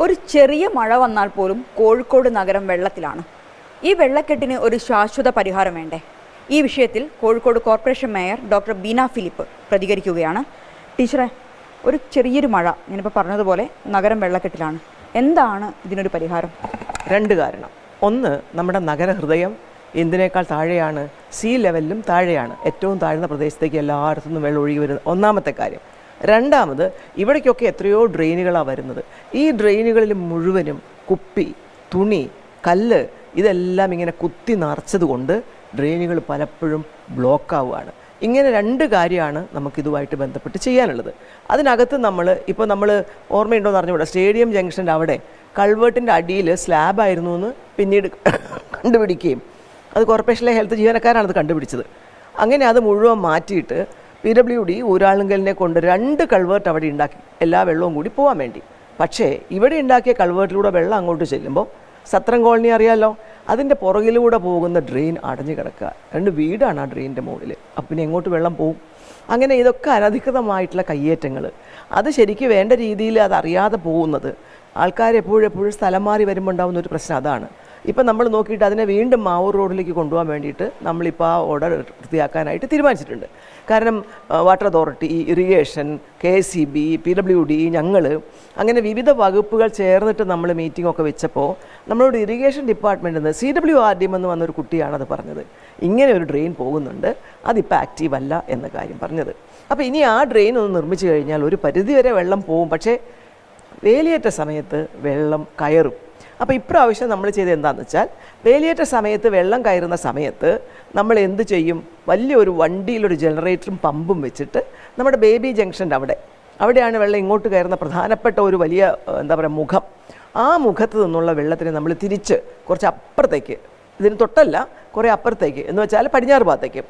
ഒരു ചെറിയ മഴ വന്നാൽ പോലും കോഴിക്കോട് നഗരം വെള്ളത്തിലാണ്. ഈ വെള്ളക്കെട്ടിന് ഒരു ശാശ്വത പരിഹാരം വേണ്ടേ? ഈ വിഷയത്തിൽ Kozhikode corporation mayor doctor Beena Philip പ്രതികരിക്കുകയാണ്. ടീച്ചറെ, ഒരു ചെറിയൊരു മഴ, ഞാനിപ്പോൾ പറഞ്ഞതുപോലെ നഗരം വെള്ളക്കെട്ടിലാണ്. എന്താണ് ഇതിനൊരു പരിഹാരം? രണ്ട് കാരണം. ഒന്ന്, നമ്മുടെ നഗരഹൃദയം എന്തിനേക്കാൾ താഴെയാണ്, സീ ലെവലിലും താഴെയാണ്. ഏറ്റവും താഴ്ന്ന പ്രദേശത്തേക്ക് എല്ലായിടത്തുനിന്നും വെള്ളം ഒഴുകി വരുന്നത് ഒന്നാമത്തെ കാര്യം. രണ്ടാമത്, ഇവിടേക്കൊക്കെ എത്രയോ ഡ്രെയിനുകളാണ് വരുന്നത്. ഈ ഡ്രെയിനുകളിൽ മുഴുവനും കുപ്പി, തുണി, കല്ല് ഇതെല്ലാം ഇങ്ങനെ കുത്തി നിറച്ചതുകൊണ്ട് ഡ്രെയിനുകൾ പലപ്പോഴും ബ്ലോക്കാവുകയാണ്. ഇങ്ങനെ രണ്ട് കാര്യമാണ് നമുക്കിതുമായിട്ട് ബന്ധപ്പെട്ട് ചെയ്യാനുള്ളത്. അതിനകത്ത് നമ്മൾ ഓർമ്മയുണ്ടോ എന്ന് അറിഞ്ഞുകൂടാ, സ്റ്റേഡിയം ജംഗ്ഷൻ്റെ അവിടെ കൾവേർട്ടിൻ്റെ അടിയിൽ സ്ലാബായിരുന്നു എന്ന് പിന്നീട് കണ്ടുപിടിക്കുകയും അത് കോർപ്പറേഷനിലെ ഹെൽത്ത് ജീവനക്കാരാണ് അത് കണ്ടുപിടിച്ചത്. അങ്ങനെ അത് മുഴുവൻ മാറ്റിയിട്ട് PWD ഊരാളുങ്കലിനെ കൊണ്ട് 2 കൾവേർട്ട് അവിടെ ഉണ്ടാക്കി, എല്ലാ വെള്ളവും കൂടി പോകാൻ വേണ്ടി. പക്ഷേ ഇവിടെ ഉണ്ടാക്കിയ കൾവേർട്ടിലൂടെ വെള്ളം അങ്ങോട്ട് ചെല്ലുമ്പോൾ സത്രം കോളനി അറിയാമല്ലോ, അതിൻ്റെ പുറകിലൂടെ പോകുന്ന ഡ്രെയിൻ അടഞ്ഞു കിടക്കുക. 2 വീടാണ് ആ ഡ്രെയിനിൻ്റെ മുകളിൽ. അപ്പം പിന്നെ എങ്ങോട്ട് വെള്ളം പോകും? അങ്ങനെ ഇതൊക്കെ അനധികൃതമായിട്ടുള്ള കയ്യേറ്റങ്ങൾ. അത് ശരിക്കും വേണ്ട രീതിയിൽ അതറിയാതെ പോകുന്നത് ആൾക്കാരെപ്പോഴും സ്ഥലം മാറി വരുമ്പോൾ ഉണ്ടാകുന്ന ഒരു പ്രശ്നം അതാണ്. ഇപ്പം നമ്മൾ നോക്കിയിട്ട് അതിനെ വീണ്ടും മാവൂർ റോഡിലേക്ക് കൊണ്ടുപോകാൻ വേണ്ടിയിട്ട് നമ്മളിപ്പോൾ ആ ഓർഡർ വൃത്തിയാക്കാനായിട്ട് തീരുമാനിച്ചിട്ടുണ്ട്. കാരണം water authority, irrigation, KCB, PWD, ഞങ്ങൾ അങ്ങനെ വിവിധ വകുപ്പുകൾ ചേർന്നിട്ട് നമ്മൾ മീറ്റിംഗൊക്കെ വെച്ചപ്പോൾ നമ്മളോട് ഇറിഗേഷൻ ഡിപ്പാർട്ട്മെൻറ്റിൽ നിന്ന് CWRDM എന്ന് വന്നൊരു കുട്ടിയാണത് പറഞ്ഞത്. ഇങ്ങനെ ഒരു ഡ്രെയിൻ പോകുന്നുണ്ട്, അതിപ്പോൾ ആക്റ്റീവ് അല്ല എന്ന കാര്യം പറഞ്ഞത്. അപ്പോൾ ഇനി ആ ഡ്രെയിൻ ഒന്ന് നിർമ്മിച്ചു കഴിഞ്ഞാൽ ഒരു പരിധിവരെ വെള്ളം പോവും, പക്ഷേ വേലിയേറ്റ സമയത്ത് വെള്ളം കയറും. അപ്പോൾ ഇപ്രാവശ്യം നമ്മൾ ചെയ്തത് എന്താണെന്ന് വെച്ചാൽ, വേലിയേറ്റ സമയത്ത് വെള്ളം കയറുന്ന സമയത്ത് നമ്മൾ എന്ത് ചെയ്യും, വലിയൊരു വണ്ടിയിലൊരു ജനറേറ്ററും പമ്പും വെച്ചിട്ട് നമ്മുടെ ബേബി ജംഗ്ഷൻ്റെ അവിടെയാണ് വെള്ളം ഇങ്ങോട്ട് കയറുന്ന പ്രധാനപ്പെട്ട ഒരു വലിയ മുഖം. ആ മുഖത്ത് നിന്നുള്ള വെള്ളത്തിനെ നമ്മൾ തിരിച്ച് കുറച്ച് അപ്പുറത്തേക്ക്, ഇതിന് തൊട്ടല്ല കുറേ അപ്പുറത്തേക്ക് എന്ന് വെച്ചാൽ പടിഞ്ഞാറ് ഭാഗത്തേക്ക്,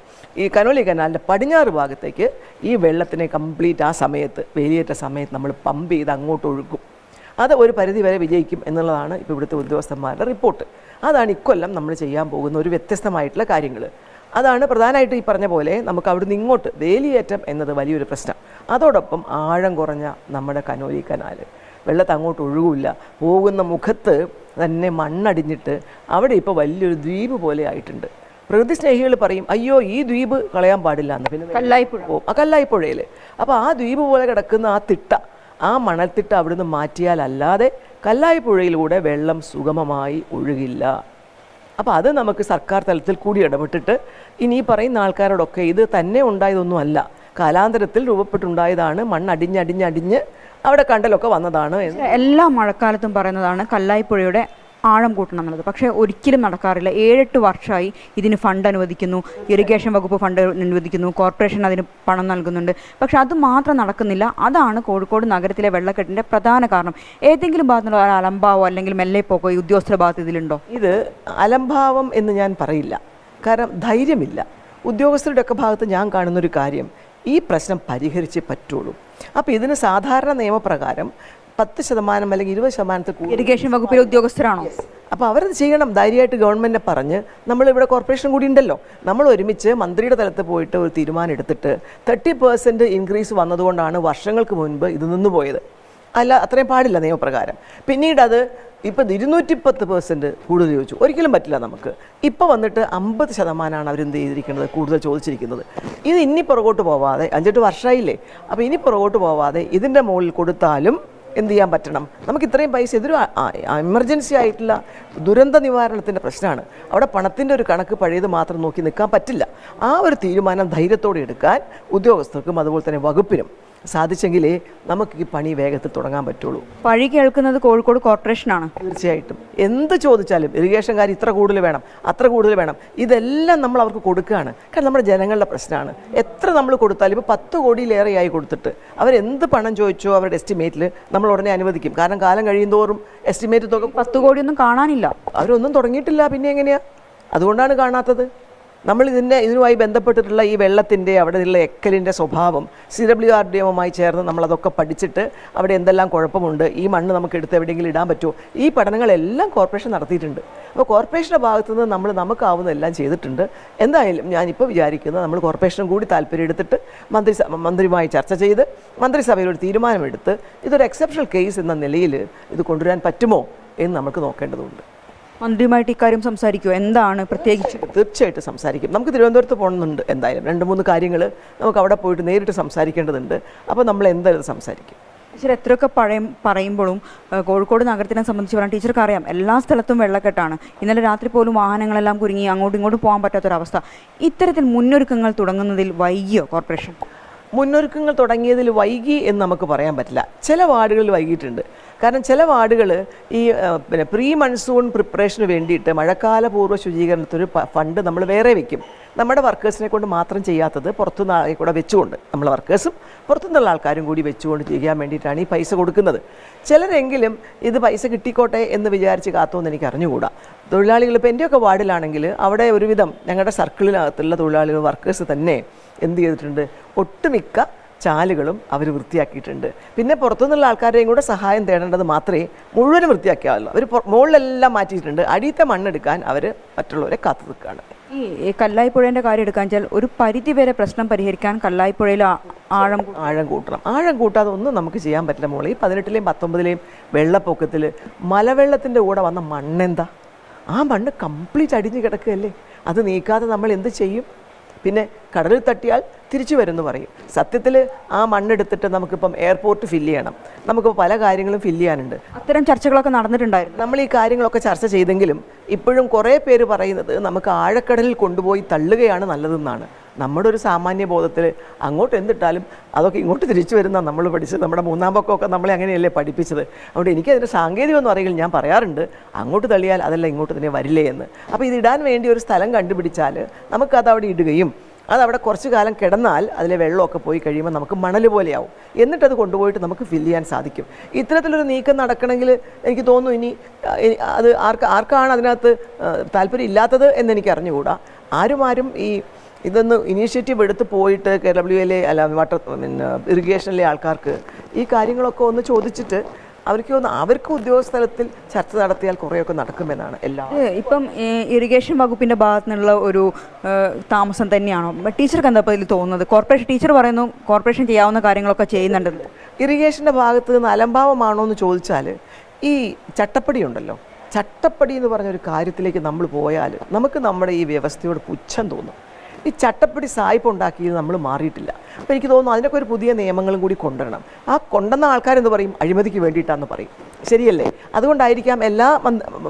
ഈ കനോലി കനാലിൻ്റെ പടിഞ്ഞാറ് ഭാഗത്തേക്ക് ഈ വെള്ളത്തിനെ കംപ്ലീറ്റ് ആ സമയത്ത്, വേലിയേറ്റ സമയത്ത് നമ്മൾ പമ്പ് ചെയ്ത് അങ്ങോട്ട് ഒഴുക്കും. അത് ഒരു പരിധി വരെ വിജയിക്കും എന്നുള്ളതാണ് ഇപ്പോൾ ഇവിടുത്തെ ഉദ്യോഗസ്ഥന്മാരുടെ റിപ്പോർട്ട്. അതാണ് ഇക്കൊല്ലം നമ്മൾ ചെയ്യാൻ പോകുന്ന ഒരു വ്യത്യസ്തമായിട്ടുള്ള കാര്യങ്ങൾ. അതാണ് പ്രധാനമായിട്ട് ഈ പറഞ്ഞ പോലെ നമുക്ക് അവിടുന്ന് ഇങ്ങോട്ട് വേലിയേറ്റം എന്നത് വലിയൊരു പ്രശ്നം. അതോടൊപ്പം ആഴം കുറഞ്ഞ നമ്മുടെ കനോലി കനാൽ, വെള്ളത്തെ അങ്ങോട്ട് ഒഴുകില്ല, പോകുന്ന മുഖത്ത് തന്നെ മണ്ണടിഞ്ഞിട്ട് അവിടെ ഇപ്പോൾ വലിയൊരു ദ്വീപ് പോലെ ആയിട്ടുണ്ട്. പ്രകൃതി സ്നേഹികൾ പറയും, അയ്യോ ഈ ദ്വീപ് കളയാൻ പാടില്ല എന്ന്. പിന്നെ കല്ലായിപ്പുഴയിൽ അപ്പോൾ ആ ദ്വീപ് പോലെ കിടക്കുന്ന ആ തിട്ട, ആ മണൽത്തിട്ട അവിടുന്ന് മാറ്റിയാലല്ലാതെ കല്ലായിപ്പുഴയിലൂടെ വെള്ളം സുഗമമായി ഒഴുകില്ല. അപ്പോൾ അത് നമുക്ക് സർക്കാർ തലത്തിൽ കൂടി ഇടപെട്ടിട്ട് ഇനി പറയുന്ന ആൾക്കാരോടൊക്കെ ഇത് തന്നെ ഉണ്ടായതൊന്നുമല്ല, കാലാന്തരത്തിൽ രൂപപ്പെട്ടുണ്ടായതാണ്, മണ്ണടിഞ്ഞടിഞ്ഞടിഞ്ഞ് അവിടെ കണ്ടലൊക്കെ വന്നതാണ്. എല്ലാ മഴക്കാലത്തും പറയുന്നതാണ് കല്ലായിപ്പുഴയുടെ ആഴം കൂട്ടണം എന്നുള്ളത്. പക്ഷേ ഒരിക്കലും നടക്കാറില്ല. 7-8 വർഷമായി ഇതിന് ഫണ്ട് അനുവദിക്കുന്നു, ഇറിഗേഷൻ വകുപ്പ് ഫണ്ട് അനുവദിക്കുന്നു, കോർപ്പറേഷൻ അതിന് പണം നൽകുന്നുണ്ട്. പക്ഷെ അത് മാത്രം നടക്കുന്നില്ല. അതാണ് കോഴിക്കോട് നഗരത്തിലെ വെള്ളക്കെട്ടിൻ്റെ പ്രധാന കാരണം. ഏതെങ്കിലും ഭാഗത്തുള്ള അലംഭാവോ അല്ലെങ്കിൽ മെല്ലെപ്പോക്കോ ഈ ഉദ്യോഗസ്ഥരുടെ ഭാഗത്ത് ഇതിലുണ്ടോ? ഇത് അലംഭാവം എന്ന് ഞാൻ പറയില്ല, കാരണം ധൈര്യമില്ല. ഉദ്യോഗസ്ഥരുടെയൊക്കെ ഭാഗത്ത് ഞാൻ കാണുന്നൊരു കാര്യം, ഈ പ്രശ്നം പരിഹരിച്ചേ പറ്റുള്ളൂ. അപ്പോൾ ഇതിന് സാധാരണ നിയമപ്രകാരം 10% അല്ലെങ്കിൽ 20% കൂടുതൽ ഇറിഗേഷൻ വകുപ്പിലെ ഉദ്യോഗസ്ഥരാണോ? അപ്പോൾ അവരത് ചെയ്യണം. ധൈര്യമായിട്ട് ഗവൺമെൻറ്റിനെ പറഞ്ഞ്, നമ്മളിവിടെ കോർപ്പറേഷൻ കൂടി ഉണ്ടല്ലോ, നമ്മൾ ഒരുമിച്ച് മന്ത്രിയുടെ തലത്തിൽ പോയിട്ട് ഒരു തീരുമാനം എടുത്തിട്ട് 30% ഇൻക്രീസ് വന്നതുകൊണ്ടാണ് വർഷങ്ങൾക്ക് മുൻപ് ഇത് നിന്നുപോയത്. അല്ല, അത്രയും പാടില്ല നിയമപ്രകാരം. പിന്നീട് അത് ഇപ്പോൾ 210% കൂടുതൽ ചോദിച്ചു. ഒരിക്കലും പറ്റില്ല നമുക്ക്. ഇപ്പോൾ വന്നിട്ട് 50% അവരെന്ത് ചെയ്തിരിക്കുന്നത്, കൂടുതൽ ചോദിച്ചിരിക്കുന്നത്. ഇത് ഇനി പുറകോട്ട് പോവാതെ, 5-8 വർഷമായില്ലേ, അപ്പോൾ ഇനി പുറകോട്ട് പോവാതെ ഇതിൻ്റെ മുകളിൽ കൊടുത്താലും എന്ത് ചെയ്യാൻ പറ്റണം? നമുക്ക് ഇത്രയും പൈസ, ഇതൊരു എമർജൻസി ആയിട്ടുള്ള ദുരന്ത നിവാരണത്തിൻ്റെ പ്രശ്നമാണ്. അവിടെ പണത്തിൻ്റെ ഒരു കണക്ക് പഴയത് മാത്രം നോക്കി നിൽക്കാൻ പറ്റില്ല. ആ ഒരു തീരുമാനം ധൈര്യത്തോടെ എടുക്കാൻ ഉദ്യോഗസ്ഥർക്കും അതുപോലെ തന്നെ വകുപ്പിനും സാധിച്ചെങ്കിലേ നമുക്ക് ഈ പണി വേഗത്തിൽ തുടങ്ങാൻ പറ്റുള്ളൂ. പഴി കേൾക്കുന്നത് കോഴിക്കോട് കോർപ്പറേഷനാണ്. തീർച്ചയായിട്ടും എന്ത് ചോദിച്ചാലും ഇറിഗേഷൻകാർ ഇത്ര കൂടുതൽ വേണം, അത്ര കൂടുതൽ വേണം, ഇതെല്ലാം നമ്മൾ അവർക്ക് കൊടുക്കുകയാണ്. കാരണം നമ്മുടെ ജനങ്ങളുടെ പ്രശ്നമാണ്. എത്ര നമ്മൾ കൊടുത്താലും, ഇപ്പോൾ 10 കോടിയിലേറെയായി കൊടുത്തിട്ട് അവരെന്ത് പണം ചോദിച്ചോ അവരുടെ എസ്റ്റിമേറ്റിൽ നമ്മൾ ഉടനെ അനുവദിക്കും. കാരണം കാലം കഴിയുന്തോറും എസ്റ്റിമേറ്റ് തുക 10 കോടിയൊന്നും കാണാനില്ല. അവരൊന്നും തുടങ്ങിയിട്ടില്ല, പിന്നെ എങ്ങനെയാണ്? അതുകൊണ്ടാണ് കാണാത്തത്. നമ്മൾ ഇതിനുമായി ബന്ധപ്പെട്ടിട്ടുള്ള ഈ വെള്ളത്തിൻ്റെ അവിടെയുള്ള എക്കലിൻ്റെ സ്വഭാവം CWRDMമായി ചേർന്ന് നമ്മളതൊക്കെ പഠിച്ചിട്ട് അവിടെ എന്തെല്ലാം കുഴപ്പമുണ്ട്, ഈ മണ്ണ് നമുക്ക് എടുത്ത് എവിടെയെങ്കിലും ഇടാൻ പറ്റുമോ, ഈ പഠനങ്ങളെല്ലാം കോർപ്പറേഷൻ നടത്തിയിട്ടുണ്ട്. അപ്പോൾ കോർപ്പറേഷൻ്റെ ഭാഗത്തു നിന്ന് നമുക്കാവുന്നതെല്ലാം ചെയ്തിട്ടുണ്ട്. എന്തായാലും ഞാനിപ്പോൾ വിചാരിക്കുന്നത് നമ്മൾ കോർപ്പറേഷനും കൂടി താല്പര്യം എടുത്തിട്ട് മന്ത്രിയുമായി ചർച്ച ചെയ്ത് മന്ത്രിസഭയിൽ ഒരു തീരുമാനമെടുത്ത് ഇതൊരു എക്സെപ്ഷണൽ കേസ് എന്ന നിലയിൽ ഇത് കൊണ്ടുവരാൻ പറ്റുമോ എന്ന് നമുക്ക് നോക്കേണ്ടതുണ്ട്. മന്ത്രിയുമായിട്ട് ഇക്കാര്യം സംസാരിക്കുമോ? എന്താണ് പ്രത്യേകിച്ച്? തീർച്ചയായിട്ടും സംസാരിക്കും. നമുക്ക് തിരുവനന്തപുരത്ത് പോകണമെന്നുണ്ട്. എന്തായാലും 2-3 കാര്യങ്ങൾ നമുക്ക് അവിടെ പോയിട്ട് നേരിട്ട് സംസാരിക്കേണ്ടതുണ്ട്. അപ്പോൾ നമ്മൾ എന്തായാലും സംസാരിക്കും. ടീച്ചർ എത്രയൊക്കെ പറയുമ്പോഴും കോഴിക്കോട് നഗരത്തിനെ സംബന്ധിച്ച് പറയാൻ ടീച്ചർക്ക് അറിയാം, എല്ലാ സ്ഥലത്തും വെള്ളക്കെട്ടാണ്. ഇന്നലെ രാത്രി പോലും വാഹനങ്ങളെല്ലാം കുരുങ്ങി അങ്ങോട്ടും ഇങ്ങോട്ടും പോകാൻ പറ്റാത്തൊരവസ്ഥ. ഇത്തരത്തിൽ മുന്നൊരുക്കങ്ങൾ തുടങ്ങുന്നതിൽ വൈകിയോ കോർപ്പറേഷൻ? മുന്നൊരുക്കങ്ങൾ തുടങ്ങിയതിൽ വൈകി എന്ന് നമുക്ക് പറയാൻ പറ്റില്ല. ചില വാർഡുകളിൽ വൈകിയിട്ടുണ്ട്. കാരണം ചില വാർഡുകൾ ഈ പ്രീ മൺസൂൺ പ്രിപ്പറേഷന് വേണ്ടിയിട്ട് മഴക്കാലപൂർവ്വ ശുചീകരണത്തിന് ഫണ്ട് നമ്മൾ വേറെ വയ്ക്കും. നമ്മുടെ വർക്കേഴ്സിനെ കൊണ്ട് മാത്രം ചെയ്യാത്തത് പുറത്തുനിന്ന് ആളെ കൂടെ വെച്ചുകൊണ്ട്, നമ്മൾ വർക്കേഴ്സും പുറത്തുനിന്നുള്ള ആൾക്കാരും കൂടി വെച്ചുകൊണ്ട് ചെയ്യാൻ വേണ്ടിയിട്ടാണ് ഈ പൈസ കൊടുക്കുന്നത്. ചിലരെങ്കിലും ഇത് പൈസ കിട്ടിക്കോട്ടെ എന്ന് വിചാരിച്ച് കാത്തുമെന്ന് എനിക്ക് അറിഞ്ഞുകൂടാ. തൊഴിലാളികൾ ഇപ്പോൾ എൻ്റെയൊക്കെ വാർഡിലാണെങ്കിൽ അവിടെ ഒരുവിധം ഞങ്ങളുടെ സർക്കിളിനകത്തുള്ള തൊഴിലാളികൾ വർക്കേഴ്സ് തന്നെ എന്ത് ചെയ്തിട്ടുണ്ട്, ഒട്ടുമിക്ക ചാലുകളും അവർ വൃത്തിയാക്കിയിട്ടുണ്ട്. പിന്നെ പുറത്തുനിന്നുള്ള ആൾക്കാരെയും കൂടെ സഹായം തേടേണ്ടത് മാത്രമേ മുഴുവനും വൃത്തിയാക്കിയാവുള്ളൂ. അവർ മുകളിലെല്ലാം മാറ്റിയിട്ടുണ്ട്. അടിയത്തെ മണ്ണെടുക്കാൻ അവർ മറ്റുള്ളവരെ കാത്തു നിൽക്കുകയാണ്. ഈ കല്ലായിപ്പുഴേൻ്റെ കാര്യം എടുക്കാൻ വെച്ചാൽ ഒരു പരിധി വരെ പ്രശ്നം പരിഹരിക്കാൻ കല്ലായിപ്പുഴയിൽ ആഴം കൂട്ടണം. ആഴം കൂട്ടാതെ ഒന്നും നമുക്ക് ചെയ്യാൻ പറ്റില്ല മോളെ. ഈ 18ലെയും 19ലെയും വെള്ളപ്പൊക്കത്തിൽ മലവെള്ളത്തിൻ്റെ കൂടെ വന്ന മണ്ണെന്താ? ആ മണ്ണ് കംപ്ലീറ്റ് അടിഞ്ഞു കിടക്കുകയല്ലേ. അത് നീക്കാതെ നമ്മൾ എന്ത് ചെയ്യും? പിന്നെ കടലിൽ തട്ടിയാൽ തിരിച്ചു വരുമെന്ന് പറയും. സത്യത്തിൽ ആ മണ്ണെടുത്തിട്ട് നമുക്കിപ്പം എയർപോർട്ട് ഫില്ല് ചെയ്യണം, നമുക്കിപ്പോൾ പല കാര്യങ്ങളും ഫില്ല് ചെയ്യാനുണ്ട്. അത്തരം ചർച്ചകളൊക്കെ നടന്നിട്ടുണ്ടായിരുന്നു. നമ്മൾ ഈ കാര്യങ്ങളൊക്കെ ചർച്ച ചെയ്തെങ്കിലും ഇപ്പോഴും കുറേ പേര് പറയുന്നത് നമുക്ക് ആഴക്കടലിൽ കൊണ്ടുപോയി തള്ളുകയാണ് നല്ലതെന്നാണ്. നമ്മുടെ ഒരു സാമാന്യ ബോധത്തിൽ അങ്ങോട്ട് എന്തിട്ടാലും അതൊക്കെ ഇങ്ങോട്ട് തിരിച്ചു വരുന്ന നമ്മൾ പഠിച്ചത്. നമ്മുടെ 3-ാം പക്കമൊക്കെ നമ്മളെ അങ്ങനെയല്ലേ പഠിപ്പിച്ചത്. അതുകൊണ്ട് എനിക്കതിൻ്റെ സാങ്കേതികമൊന്നും അറിയില്ല. ഞാൻ പറയാറുണ്ട് അങ്ങോട്ട് തള്ളിയാൽ അതെല്ലാം ഇങ്ങോട്ട് തന്നെ വരില്ലേ എന്ന്. അപ്പോൾ ഇതിടാൻ വേണ്ടി ഒരു സ്ഥലം കണ്ടുപിടിച്ചാൽ നമുക്കത് അവിടെ ഇടുകയും അതവിടെ കുറച്ച് കാലം കിടന്നാൽ അതിലെ വെള്ളമൊക്കെ പോയി കഴിയുമ്പോൾ നമുക്ക് മണൽ പോലെയാവും. എന്നിട്ടത് കൊണ്ടുപോയിട്ട് നമുക്ക് ഫില്ല് ചെയ്യാൻ സാധിക്കും. ഇത്തരത്തിലൊരു നീക്കം നടക്കണമെങ്കിൽ എനിക്ക് തോന്നുന്നു ഇനി അത് ആർക്കാണ് അതിനകത്ത് താല്പര്യം ഇല്ലാത്തത് എന്നെനിക്ക് അറിഞ്ഞുകൂടാ. ആരും ഇതൊന്ന് ഇനീഷ്യേറ്റീവ് എടുത്ത് പോയിട്ട് KWLA അല്ല ഇറിഗേഷനിലെ ആൾക്കാർക്ക് ഈ കാര്യങ്ങളൊക്കെ ഒന്ന് ചോദിച്ചിട്ട് അവർക്ക് ഉദ്യോഗസ്ഥലത്തിൽ ചർച്ച നടത്തിയാൽ കുറേയൊക്കെ നടക്കുമെന്നാണ് ഇപ്പം ഇറിഗേഷൻ വകുപ്പിൻ്റെ ഭാഗത്തു നിന്നുള്ള ഒരു താമസം തന്നെയാണോ ടീച്ചർക്ക് എന്താ ഇതിൽ തോന്നുന്നത്? ടീച്ചർ പറയുന്നു കോർപ്പറേഷൻ ചെയ്യാവുന്ന കാര്യങ്ങളൊക്കെ ചെയ്യുന്നുണ്ടെന്ന്. ഇറിഗേഷൻ്റെ ഭാഗത്ത് നിന്ന് അലംഭാവമാണോ എന്ന് ചോദിച്ചാൽ ഈ ചട്ടപ്പടി ഉണ്ടല്ലോ, ചട്ടപ്പടി എന്ന് പറഞ്ഞൊരു കാര്യത്തിലേക്ക് നമ്മൾ പോയാൽ നമുക്ക് നമ്മുടെ ഈ വ്യവസ്ഥയോട് പുച്ഛം തോന്നും. ഈ ചട്ടപ്പടി സായിപ്പ് ഉണ്ടാക്കിയത് നമ്മൾ മാറിയിട്ടില്ല. അപ്പോൾ എനിക്ക് തോന്നുന്നു അതിനൊക്കെ ഒരു പുതിയ നിയമങ്ങളും കൂടി കൊണ്ടുവരണം. ആ കൊണ്ടുവന്ന ആൾക്കാരെന്ന് പറയും അഴിമതിക്ക് വേണ്ടിയിട്ടാണെന്ന് പറയും. ശരിയല്ലേ? അതുകൊണ്ടായിരിക്കാം എല്ലാ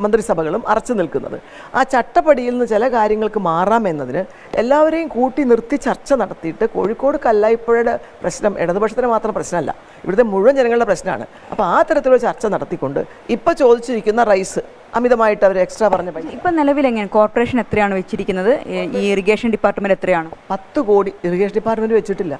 മന്ത്രിസഭകളും അറച്ചു നിൽക്കുന്നത്. ആ ചട്ടപ്പടിയിൽ നിന്ന് ചില കാര്യങ്ങൾക്ക് മാറാമെന്നതിന് എല്ലാവരെയും കൂട്ടി നിർത്തി ചർച്ച നടത്തിയിട്ട് കോഴിക്കോട് കല്ലായിപ്പുഴയുടെ പ്രശ്നം ഇടതുപക്ഷത്തിന് മാത്രം പ്രശ്നമല്ല, ഇവിടുത്തെ മുഴുവൻ ജനങ്ങളുടെ പ്രശ്നമാണ്. അപ്പോൾ ആ തരത്തിലുള്ള ചർച്ച നടത്തിക്കൊണ്ട് ഇപ്പോൾ ചോദിച്ചിരിക്കുന്ന റൈസ് അമിതമായിട്ട് അവർ എക്സ്ട്രാ പറഞ്ഞ പൈസ ഇപ്പം നിലവിൽ എങ്ങനെയാണ് കോർപ്പറേഷൻ എത്രയാണ് വെച്ചിരിക്കുന്നത്? ഈ ഇറിഗേഷൻ ഡിപ്പാർട്ട്മെൻറ്റ് എത്രയാണ്? 10 കോടി ഇറിഗേഷൻ ഡിപ്പാർട്ട്മെൻറ്റ് വെച്ചിട്ടില്ല.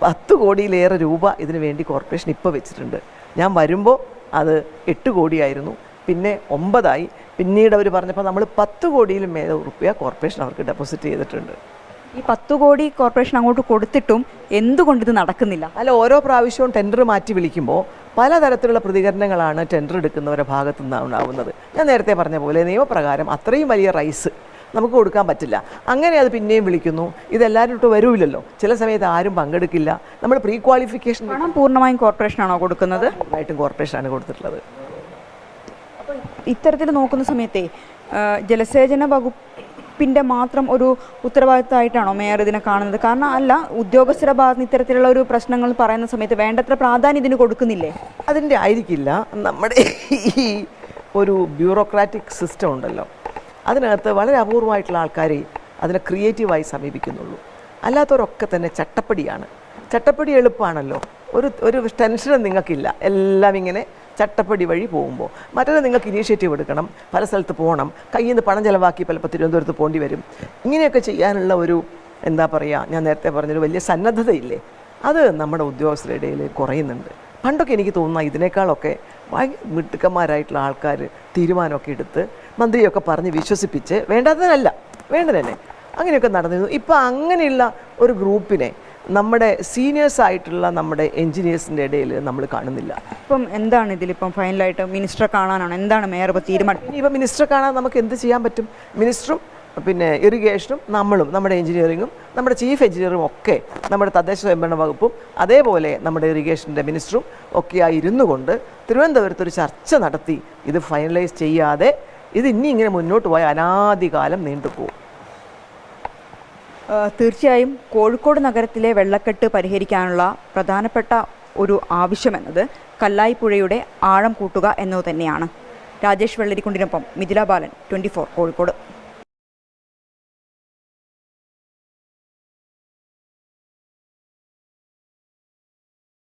10 കോടിയിലേറെ രൂപ ഇതിന് വേണ്ടി കോർപ്പറേഷൻ ഇപ്പോൾ വെച്ചിട്ടുണ്ട്. ഞാൻ വരുമ്പോൾ അത് 8 കോടിയായിരുന്നു, പിന്നെ 9 ആയി. പിന്നീട് അവർ പറഞ്ഞപ്പോൾ നമ്മൾ 10 കോടിയിലും മേലെ റുപ്യ കോർപ്പറേഷൻ അവർക്ക് ഡെപ്പോസിറ്റ് ചെയ്തിട്ടുണ്ട്. ഈ 10 കോടി കോർപ്പറേഷൻ അങ്ങോട്ട് കൊടുത്തിട്ടും എന്തുകൊണ്ട് ഇത് നടക്കുന്നില്ല? അല്ല, ഓരോ പ്രാവശ്യവും ടെൻഡർ മാറ്റി വിളിക്കുമ്പോൾ പലതരത്തിലുള്ള പ്രതികരണങ്ങളാണ് ടെൻഡർ എടുക്കുന്നവരുടെ ഭാഗത്തു നിന്നാണ് ഉണ്ടാവുന്നത്. ഞാൻ നേരത്തെ പറഞ്ഞ പോലെ നിയമപ്രകാരം അത്രയും വലിയ റൈസ് നമുക്ക് കൊടുക്കാൻ പറ്റില്ല. അങ്ങനെ അത് പിന്നെയും വിളിക്കുന്നു. ഇതെല്ലാവരും ഇട്ട് വരൂല്ലല്ലോ. ചില സമയത്ത് ആരും പങ്കെടുക്കില്ല. നമ്മൾ പ്രീ ക്വാളിഫിക്കേഷൻ പണം പൂർണ്ണമായും കോർപ്പറേഷനാണോ കൊടുക്കുന്നത്? പൂർണ്ണമായിട്ടും കോർപ്പറേഷനാണ് കൊടുത്തിട്ടുള്ളത്. അപ്പോൾ ഇത്തരത്തിൽ നോക്കുന്ന സമയത്തെ ജലസേചന വകുപ്പിൻ്റെ മാത്രം ഒരു ഉത്തരവാദിത്തമായിട്ടാണോ മേയർ ഇതിനെ കാണുന്നത്? കാരണം അല്ല, ഉദ്യോഗസ്ഥരുടെ ഭാഗത്ത് ഇത്തരത്തിലുള്ള ഒരു പ്രശ്നങ്ങൾ പറയുന്ന സമയത്ത് വേണ്ടത്ര പ്രാധാന്യം ഇതിന് കൊടുക്കുന്നില്ലേ? അതിൻ്റെ ആയിരിക്കില്ല. നമ്മുടെ ഈ ഒരു ബ്യൂറോക്രാറ്റിക് സിസ്റ്റം ഉണ്ടല്ലോ, അതിനകത്ത് വളരെ അപൂർവമായിട്ടുള്ള ആൾക്കാരെ അതിനെ ക്രിയേറ്റീവായി സമീപിക്കുന്നുള്ളൂ. അല്ലാത്തവരൊക്കെ തന്നെ ചട്ടപ്പടിയാണ്. ചട്ടപ്പടി എളുപ്പമാണല്ലോ, ഒരു ടെൻഷനും നിങ്ങൾക്കില്ല. എല്ലാം ഇങ്ങനെ ചട്ടപ്പടി വഴി പോകുമ്പോൾ മറ്റൊരു നിങ്ങൾക്ക് ഇനീഷ്യേറ്റീവ് എടുക്കണം, പല സ്ഥലത്ത് പോകണം, കയ്യിൽ നിന്ന് പണം ചിലവാക്കി പലപ്പോൾ തിരുവനന്തപുരത്ത് പോകേണ്ടി വരും. ഇങ്ങനെയൊക്കെ ചെയ്യാനുള്ള ഒരു എന്താ പറയുക, ഞാൻ നേരത്തെ പറഞ്ഞൊരു വലിയ സന്നദ്ധതയില്ലേ, അത് നമ്മുടെ ഉദ്യോഗസ്ഥരുടെ ഇടയിൽ കുറയുന്നുണ്ട്. പണ്ടൊക്കെ എനിക്ക് തോന്നുന്ന ഇതിനേക്കാളൊക്കെ ഭയങ്കര മിടുക്കന്മാരായിട്ടുള്ള ആൾക്കാർ തീരുമാനമൊക്കെ എടുത്ത് മന്ത്രിയൊക്കെ പറഞ്ഞ് വിശ്വസിപ്പിച്ച് വേണ്ടതിനല്ല വേണ്ടതന്നെ അങ്ങനെയൊക്കെ നടന്നിരുന്നു. ഇപ്പോൾ അങ്ങനെയുള്ള ഒരു ഗ്രൂപ്പിനെ നമ്മുടെ സീനിയേഴ്സായിട്ടുള്ള നമ്മുടെ എൻജിനീയേഴ്സിൻ്റെ ഇടയിൽ നമ്മൾ കാണുന്നില്ല. ഇപ്പം എന്താണ് ഇതിലിപ്പം ഫൈനലായിട്ട് മിനിസ്റ്ററെ കാണാനാണ്, എന്താണ് മേയർ ഇപ്പോൾ തീരുമാനം? ഇനിയിപ്പോൾ മിനിസ്റ്ററെ കാണാൻ നമുക്ക് എന്ത് ചെയ്യാൻ പറ്റും? മിനിസ്റ്ററും പിന്നെ ഇറിഗേഷനും നമ്മളും നമ്മുടെ എഞ്ചിനീയറിങ്ങും നമ്മുടെ ചീഫ് എഞ്ചിനീയറും ഒക്കെ നമ്മുടെ തദ്ദേശ സ്വയംഭരണ വകുപ്പും അതേപോലെ നമ്മുടെ ഇറിഗേഷൻ്റെ മിനിസ്റ്ററും ഒക്കെയായി ഇരുന്നു കൊണ്ട് തിരുവനന്തപുരത്തൊരു ചർച്ച നടത്തി ഇത് ഫൈനലൈസ് ചെയ്യാതെ ഇത് ഇനി ഇങ്ങനെ മുന്നോട്ട് പോയ അനാദികാലം നീണ്ടുപോകും. തീർച്ചയായും കോഴിക്കോട് നഗരത്തിലെ വെള്ളക്കെട്ട് പരിഹരിക്കാനുള്ള പ്രധാനപ്പെട്ട ഒരു ആവശ്യമെന്നത് കല്ലായിപ്പുഴയുടെ ആഴം കൂട്ടുക എന്നത് തന്നെയാണ്. രാജേഷ് വെള്ളരിക്കുണ്ടിനൊപ്പം മിഥില ബാലൻ, 24 കോഴിക്കോട്.